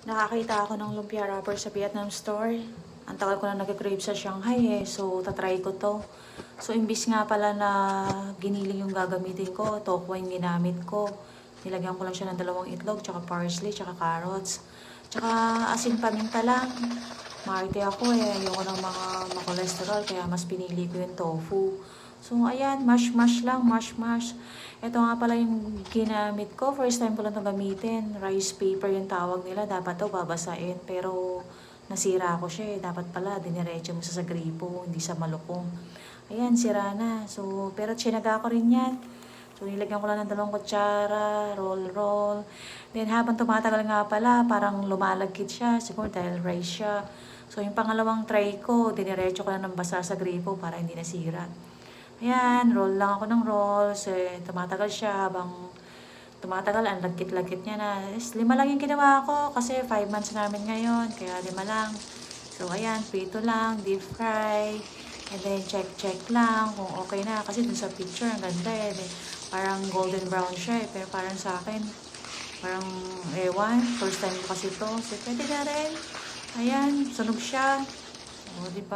Nakakita ako ng lumpia wrapper sa Vietnam store. Ang tagal ko na nag-crave sa Shanghai so tatry ko to. So imbis nga pala na giniling yung gagamitin ko, tokwa yung ginamit ko. Nilagyan ko lang siya ng 2 itlog, tsaka parsley, tsaka carrots. Tsaka asin paminta lang. Maarte ako ayoko ng mga makolesterol, kaya mas pinili ko yung tofu. So ayan, mash lang, mash. Ito nga pala yung ginamit ko. First time ko lang itong gamitin. Rice paper yung tawag nila. Dapat to babasain. Pero nasira ko siya. Dapat pala diniretso mo sa gripo, hindi sa malukong. Ayan, sira na. So, pero tsinaga ko rin yan. So, nilagyan ko lang ng 2 kutsara, roll. Then, habang tumatagal nga pala, parang lumalagkit siya. Siguro dahil rice siya. So, yung pangalawang try ko, diniretso ko lang ng basa sa gripo para hindi nasira. Ayan, roll lang ako ng rolls. Tumatagal siya habang tumatagal. Ang lagkit-lagkit niya na. 5 lang yung ginawa ko kasi 5 months namin ngayon. Kaya 5 lang. So, ayan, prito lang, deep fry. And then, check lang kung okay na. Kasi dun sa picture, ang ganda Parang golden brown siya Pero parang sa akin, parang ewan. First time ko kasi to. So, pwede na rin. Ayan, sunog siya. O, diba?